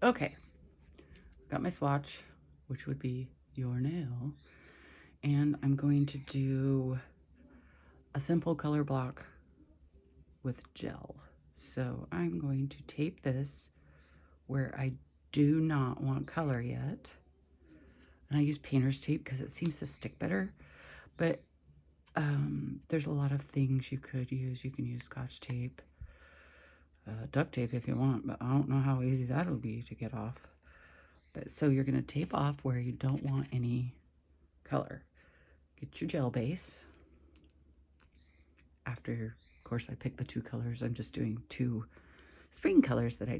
Okay, got my swatch, which would be your nail, and I'm going to do a simple color block with gel. So I'm going to tape this where I do not want color yet. And I use painter's tape because it seems to stick better, but there's a lot of things you could use. You can use Scotch tape, duct tape if you want, but I don't know how easy that'll be to get off. But so you're going to tape off where you don't want any color. Get your gel base. After, of course, I picked the two colors. I'm just doing two spring colors that I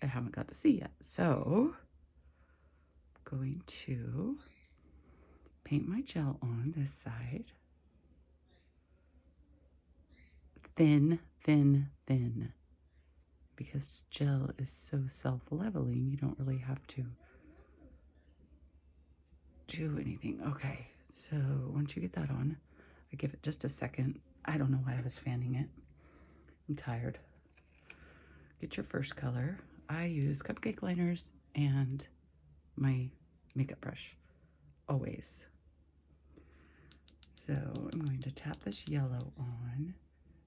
haven't got to see yet. So I'm going to paint my gel on this side. Thin, thin, thin. Because gel is so self-leveling, you don't really have to do anything. Okay, so once you get that on, I give it just a second. I don't know why I was fanning it. I'm tired. Get your first color. I use cupcake liners and my makeup brush, always. So I'm going to tap this yellow on.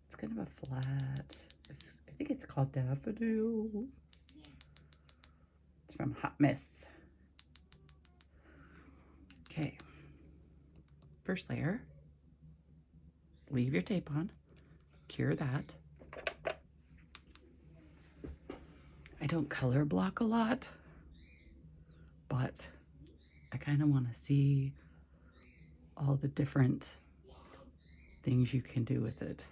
It's kind of a flat, I think it's called Daffodil. It's from Hot Mist. Okay, first layer, leave your tape on, cure that. I don't color block a lot, but I kind of want to see all the different things you can do with it.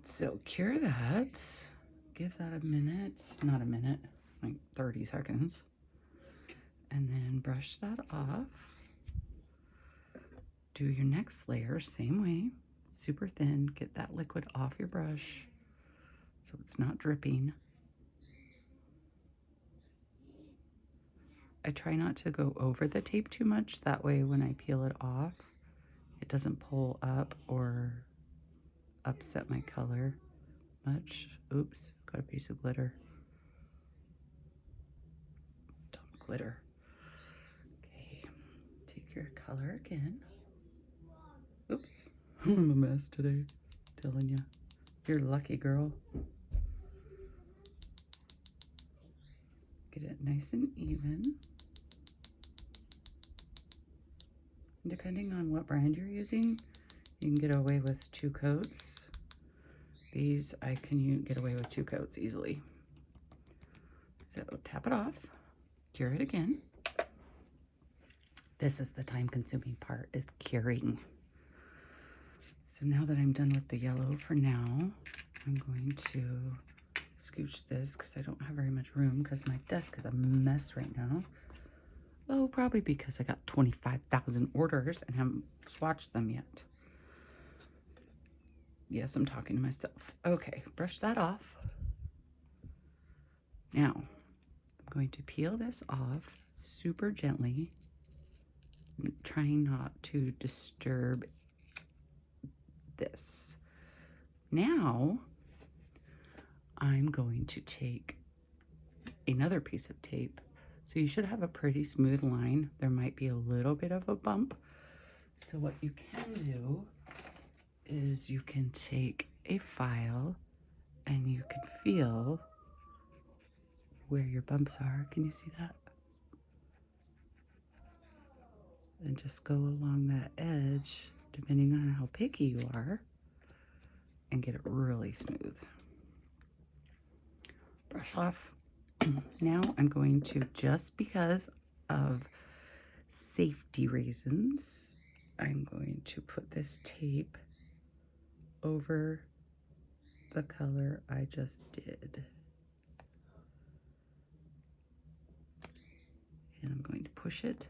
So cure that, give that a minute, not a minute, like 30 seconds. And then brush that off. Do your next layer, same way, super thin. Get that liquid off your brush so it's not dripping. I try not to go over the tape too much. That way when I peel it off, it doesn't pull up or upset my color much. Oops, got a piece of glitter. Don't glitter. Okay, take your color again. Oops, I'm a mess today, telling you. You're lucky, girl. Get it nice and even. Depending on what brand you're using, you can get away with 2 coats. These, I can get away with 2 coats easily. So tap it off, cure it again. This is the time-consuming part, is curing. So now that I'm done with the yellow for now, I'm going to scooch this because I don't have very much room because my desk is a mess right now. Oh, probably because I got 25,000 orders and haven't swatched them yet. Yes, I'm talking to myself. Okay, brush that off. Now, I'm going to peel this off super gently, trying not to disturb this. Now, I'm going to take another piece of tape. So you should have a pretty smooth line. There might be a little bit of a bump. So what you can do is you can take a file and you can feel where your bumps are. Can you see that? And just go along that edge, depending on how picky you are, and get it really smooth. Brush off. Now I'm going to, just because of safety reasons, I'm going to put this tape over the color I just did. And I'm going to push it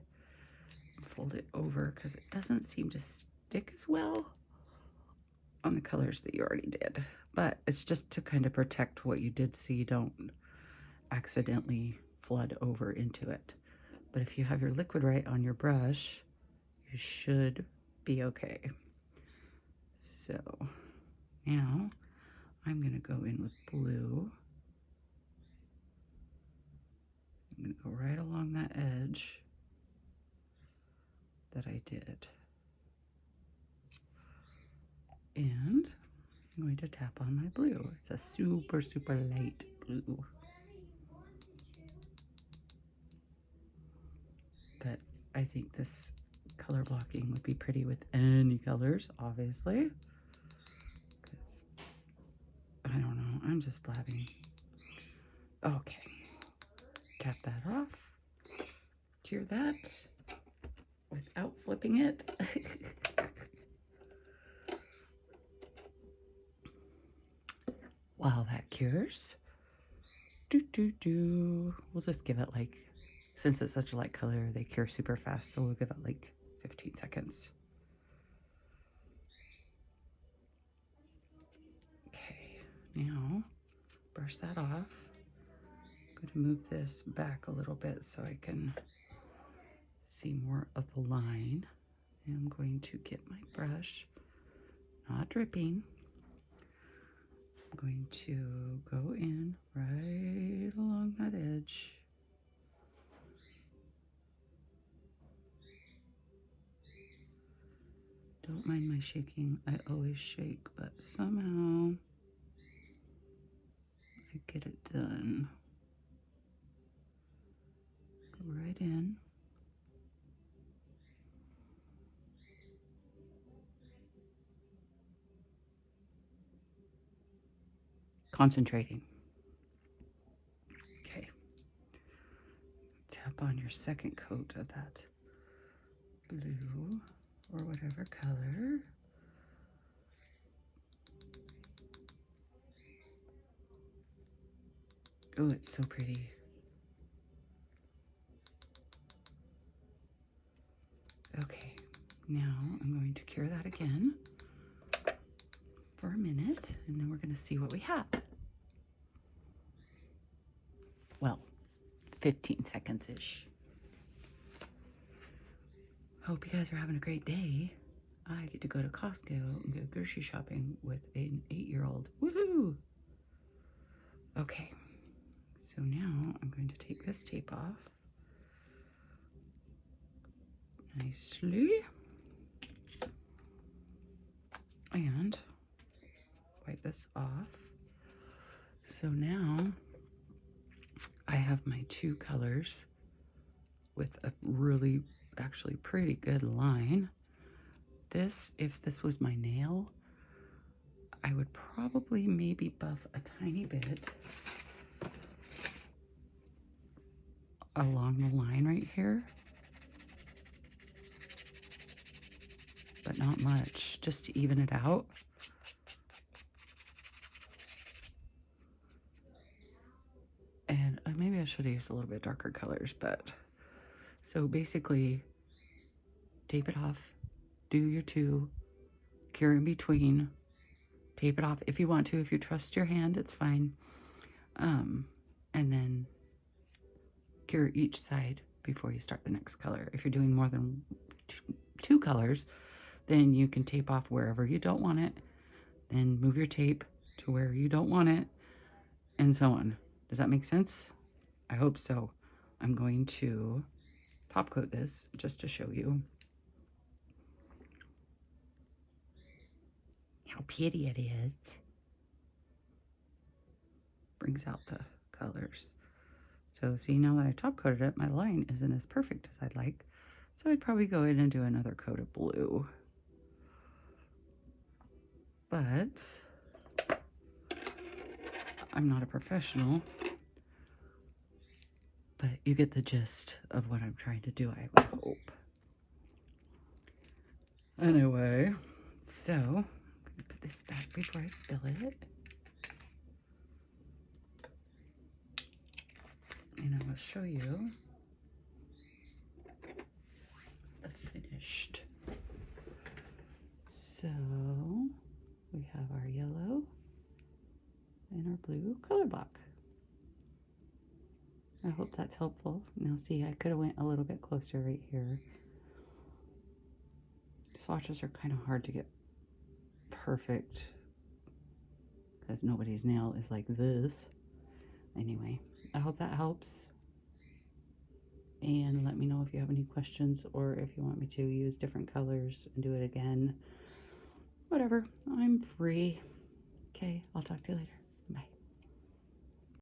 and fold it over because it doesn't seem to stick as well on the colors that you already did. But it's just to kind of protect what you did so you don't accidentally flood over into it. But if you have your liquid right on your brush, you should be okay. So now I'm going to go in with blue edge that I did. And I'm going to tap on my blue. It's a super, super light blue. But I think this color blocking would be pretty with any colors, obviously. I don't know, I'm just blabbing. Okay, tap that off. Cure that without flipping it. While that cures, we'll just give it like, since it's such a light color, they cure super fast, so we'll give it like 15 seconds. Okay, now brush that off. I'm going to move this back a little bit so I can see more of the line. And I'm going to get my brush, not dripping. I'm going to go in right along that edge. Don't mind my shaking. I always shake, but somehow I get it done. Go right in. Concentrating. Okay. Tap on your second coat of that blue or whatever color. Oh, it's so pretty. Okay, now I'm going to cure that again for a minute, and then we're going to see what we have. Well, 15 seconds-ish. Hope you guys are having a great day. I get to go to Costco and go grocery shopping with an 8-year-old. Woohoo! Okay, so now I'm going to take this tape off. Nicely. And wipe this off. So now I have my two colors with a really, actually pretty good line. This, if this was my nail, I would probably maybe buff a tiny bit along the line right here. But not much, just to even it out. And maybe I should have used a little bit darker colors, but so basically tape it off, do your two, cure in between, tape it off if you want to. If you trust your hand, it's fine. And then cure each side before you start the next color. If you're doing more than two colors, then you can tape off wherever you don't want it, then move your tape to where you don't want it, and so on. Does that make sense? I hope so. I'm going to top coat this just to show you how pretty it is. Brings out the colors. So see, now that I top coated it, my line isn't as perfect as I'd like. So I'd probably go in and do another coat of blue. But I'm not a professional. But you get the gist of what I'm trying to do, I would hope. Anyway, so I'm going to put this back before I spill it. And I will show you the finished. So we have our yellow and our blue color block. I hope that's helpful. Now see, I could have went a little bit closer right here. Swatches are kind of hard to get perfect because nobody's nail is like this. Anyway, I hope that helps. and let me know if you have any questions or if you want me to use different colors and do it again. Whatever, I'm free. Okay, I'll talk to you later.